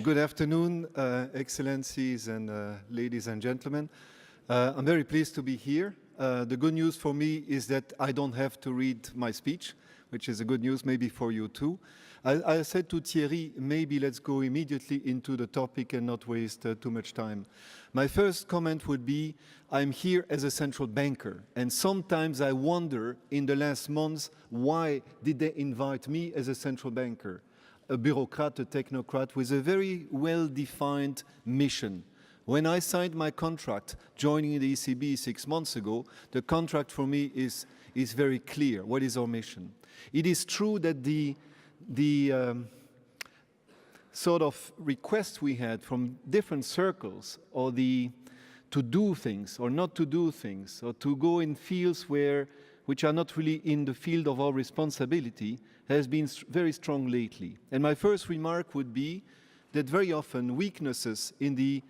Good afternoon, Excellencies and ladies and gentlemen. I'm very pleased to be here. The good news for me is that I don't have to read my speech, which is a good news maybe for you too. I said to Thierry, maybe let's go immediately into the topic and not waste too much time. My first comment would be, I'm here as a central banker, and sometimes I wonder in the last months, why did they invite me as a central banker? A bureaucrat, a technocrat with a very well-defined mission. When I signed my contract joining the ECB 6 months ago, the contract for me is very clear. What is our mission? It is true that the sort of request we had from different circles, or to do things or not to do things, or to go in fields which are not really in the field of our responsibility, has been very strong lately. And my first remark would be that very often weaknesses in the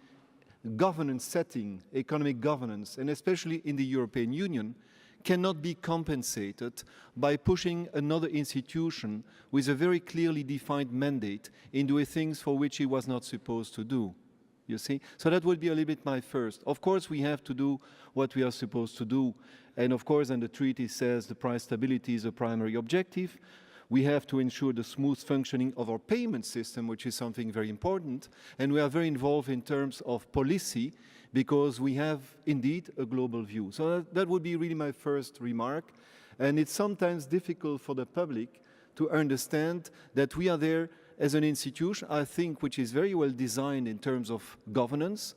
governance setting, economic governance, and especially in the European Union, cannot be compensated by pushing another institution with a very clearly defined mandate into things for which it was not supposed to do. You see? So that would be a little bit my first. Of course, we have to do what we are supposed to do. And of course, and the treaty says the price stability is a primary objective. We have to ensure the smooth functioning of our payment system, which is something very important. And we are very involved in terms of policy, because we have indeed a global view. So that would be really my first remark. And it's sometimes difficult for the public to understand that we are there as an institution, I think, which is very well designed in terms of governance,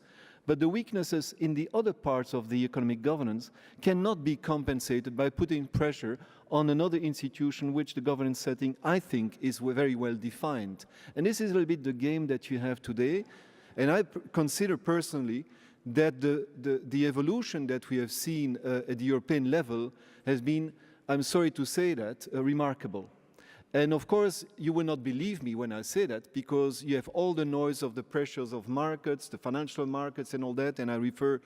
but the weaknesses in the other parts of the economic governance cannot be compensated by putting pressure on another institution which the governance setting, I think, is very well defined. And this is a little bit the game that you have today. And I consider personally that the evolution that we have seen at the European level has been, I'm sorry to say that, remarkable. And of course, you will not believe me when I say that, because you have all the noise of the pressures of markets, the financial markets and all that, and I refer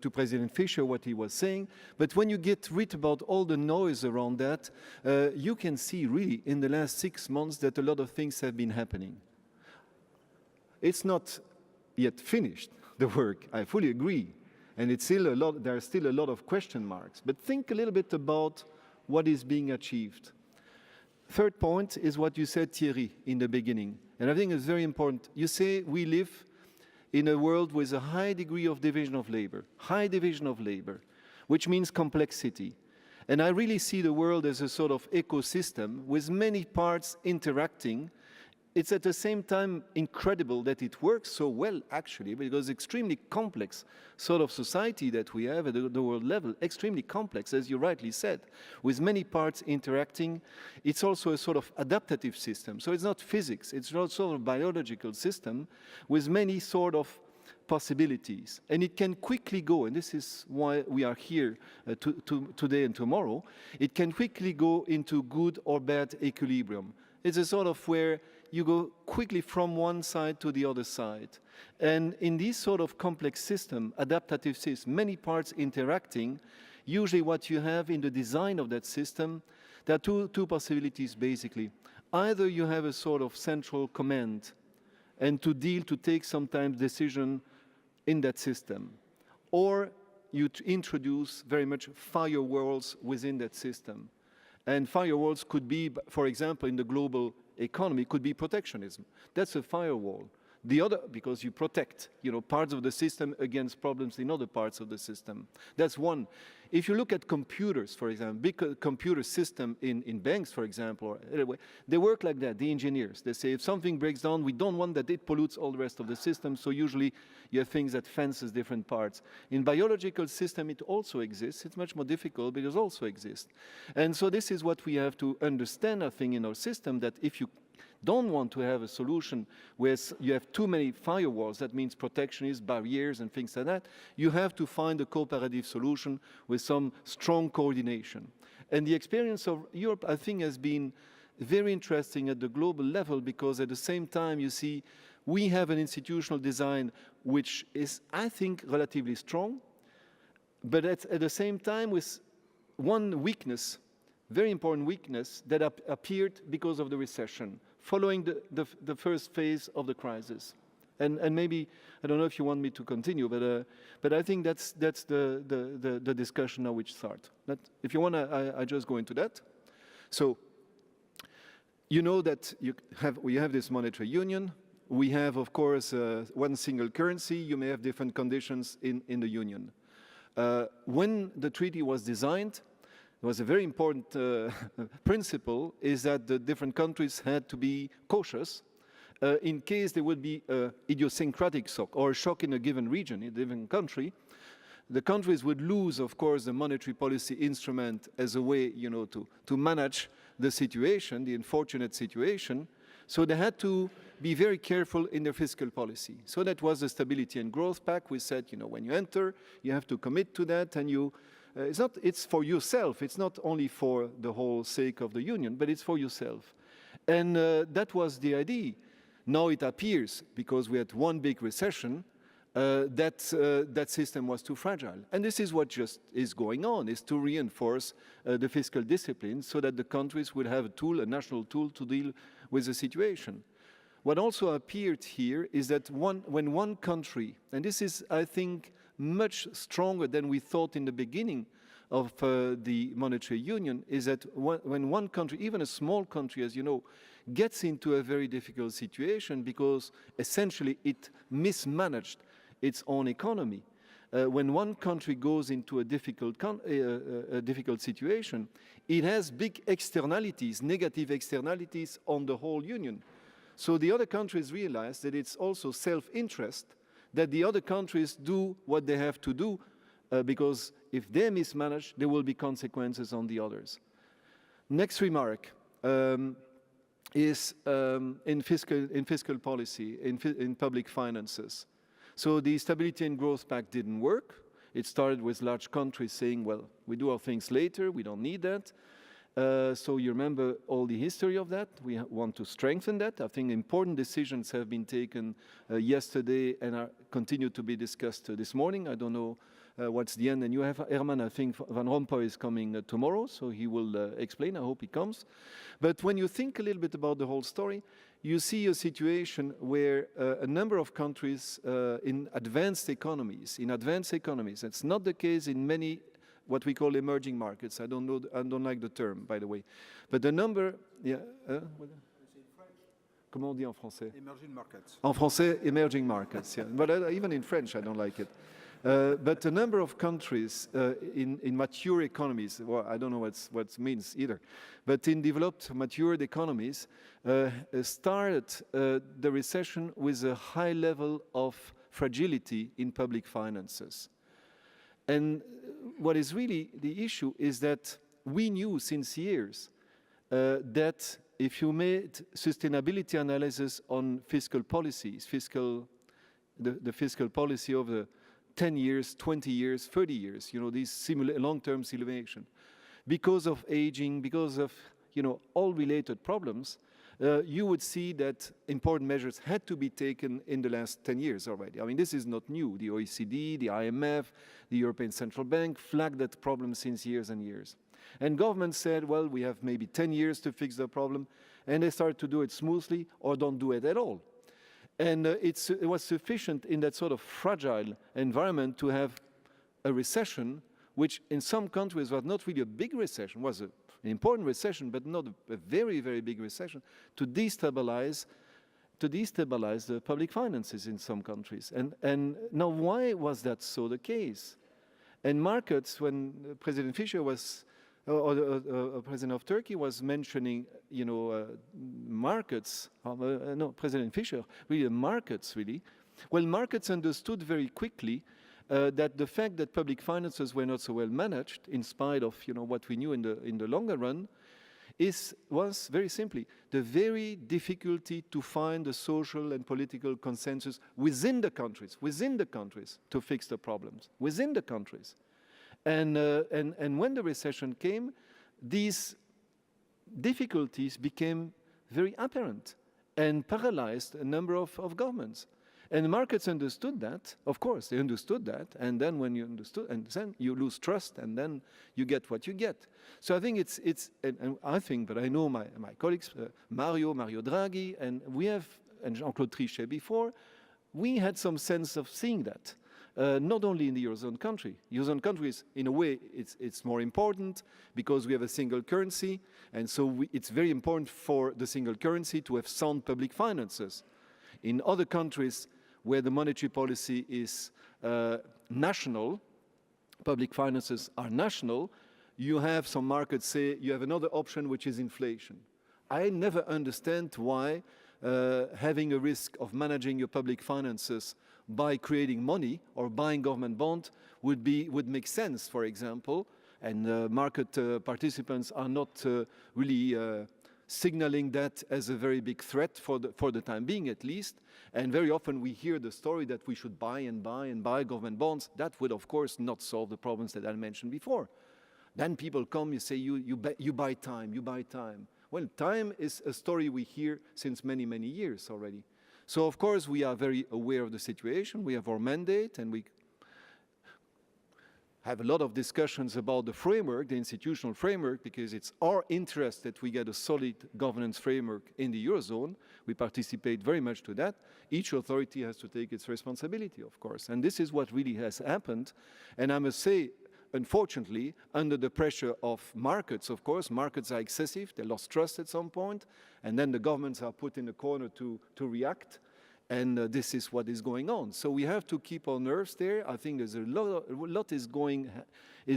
to President Fischer, what he was saying. But when you get rid about all the noise around that, you can see really in the last 6 months that a lot of things have been happening. It's not yet finished, the work, I fully agree. And it's still there are still a lot of question marks. But think a little bit about what is being achieved. Third point is what you said, Thierry, in the beginning. And I think it's very important. You say we live in a world with a high degree of division of labor, which means complexity. And I really see the world as a sort of ecosystem with many parts interacting. It's at the same time incredible that it works so well, actually, because extremely complex sort of society that we have at the world level, extremely complex, as you rightly said, with many parts interacting. It's also a sort of adaptative system. So it's not physics, it's not sort of biological system with many sort of possibilities. And it can quickly go, and this is why we are here today and tomorrow, it can quickly go into good or bad equilibrium. It's a sort of where you go quickly from one side to the other side. And in this sort of complex system, adaptative system, many parts interacting, usually what you have in the design of that system, there are two possibilities basically. Either you have a sort of central command and to take sometimes decision in that system, or you introduce very much firewalls within that system. And firewalls could be, for example, in the global economy, could be protectionism. That's a firewall. The other, because you protect, parts of the system against problems in other parts of the system. That's one. If you look at computers, for example, big computer system in banks, for example, or anyway, they work like that, the engineers. They say if something breaks down, we don't want that it pollutes all the rest of the system, so usually you have things that fences different parts. In biological system, it also exists. It's much more difficult, but it also exists. And so this is what we have to understand, I think, in our system, that if you don't want to have a solution where you have too many firewalls, that means protectionist barriers and things like that, you have to find a cooperative solution with some strong coordination. And the experience of Europe, I think, has been very interesting at the global level, because at the same time, you see, we have an institutional design which is, I think, relatively strong, but at the same time with one weakness, very important weakness, that appeared because of the recession. following the first phase of the crisis. And maybe, I don't know if you want me to continue, but I think that's the discussion now which start. If you want, I just go into that. So, you know that we have this monetary union. We have, of course, one single currency. You may have different conditions in the union. When the treaty was designed, there was a very important principle, is that the different countries had to be cautious in case there would be an idiosyncratic shock or a shock in a given region, in a given country. The countries would lose, of course, the monetary policy instrument as a way, to manage the situation, the unfortunate situation. So they had to be very careful in their fiscal policy. So that was the Stability and Growth Pact. We said, when you enter, you have to commit to that, and it's for yourself. It's not only for the whole sake of the union, but it's for yourself. And that was the idea. Now it appears, because we had one big recession, that system was too fragile. And this is what just is going on, is to reinforce the fiscal discipline so that the countries would have a tool, a national tool, to deal with the situation. What also appeared here is that when one country, and this is, I think, much stronger than we thought in the beginning of the monetary union, is that when one country, even a small country, as you know, gets into a very difficult situation because essentially it mismanaged its own economy. When one country goes into a difficult situation, it has big externalities, negative externalities on the whole union. So the other countries realize that it's also self-interest that the other countries do what they have to do, because if they mismanage, there will be consequences on the others. Next remark is in fiscal policy, in public finances. So the Stability and Growth Pact didn't work. It started with large countries saying, well, we do our things later, we don't need that. So you remember all the history of that. We want to strengthen that. I think important decisions have been taken yesterday and are continue to be discussed this morning. I don't know what's the end. And you have Herman, I think Van Rompuy is coming tomorrow, so he will explain. I hope he comes. But when you think a little bit about the whole story, you see a situation where a number of countries in advanced economies, it's not the case in many what we call emerging markets. I don't like the term, by the way. But the number, yeah. Comment on dit en français? Emerging markets. En français, emerging markets, yeah. But even in French, I don't like it. But a number of countries in mature economies, well, I don't know what it means either, but in developed, matured economies, started the recession with a high level of fragility in public finances. And what is really the issue is that we knew since years that if you made sustainability analysis on fiscal policies, the fiscal policy of the 10 years, 20 years, 30 years, these long-term simulation, because of aging, because of, all related problems, you would see that important measures had to be taken in the last 10 years already. I mean, this is not new. The OECD, the IMF, the European Central Bank flagged that problem since years and years. And governments said, well, we have maybe 10 years to fix the problem, and they started to do it smoothly or don't do it at all. And it was sufficient in that sort of fragile environment to have a recession, which in some countries was not really a big recession, was an important recession, but not a very, very big recession, to destabilize the public finances in some countries. And now why was that so the case? And markets, when President Fischer was, or the President of Turkey was mentioning, markets, no, President Fischer, really markets, really. Well, markets understood very quickly that the fact that public finances were not so well managed, in spite of what we knew in the longer run, was very simply the very difficulty to find a social and political consensus within the countries to fix the problems within the countries, and when the recession came, these difficulties became very apparent and paralyzed a number of governments. And the markets understood that, of course, they understood that, and then when you understood, and then you lose trust, and then you get what you get. So I think and I think, but I know my colleagues, Mario Draghi, and we have, and Jean-Claude Trichet before, we had some sense of seeing that. Not only in the Eurozone country. Eurozone countries, in a way, it's more important because we have a single currency, and so it's very important for the single currency to have sound public finances. In other countries where the monetary policy is national, public finances are national, you have some markets say you have another option, which is inflation. I never understand why having a risk of managing your public finances by creating money or buying government bond would make sense, for example, and market participants are not really signaling that as a very big threat for the time being, at least. And very often we hear the story that we should buy and buy and buy government bonds. That would, of course, not solve the problems that I mentioned before. Then people come, you say, you buy time, you buy time. Well, time is a story we hear since many, many years already. So, of course, we are very aware of the situation. We have our mandate, and we have a lot of discussions about the framework, the institutional framework, because it's our interest that we get a solid governance framework in the Eurozone. We participate very much to that. Each authority has to take its responsibility, of course. And this is what really has happened. And I must say, unfortunately, under the pressure of markets, of course, markets are excessive, they lost trust at some point, and then the governments are put in a corner to react, and this is what is going on. So we have to keep our nerves there. I think there's a lot is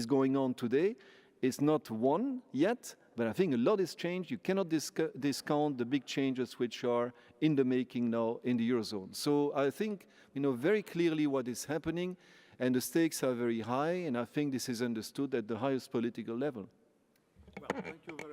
going on today. It's not won yet, but I think a lot is changed. You cannot discount the big changes which are in the making now in the Eurozone. So I think we know very clearly what is happening, and the stakes are very high, and I think this is understood at the highest political level. Well, thank you very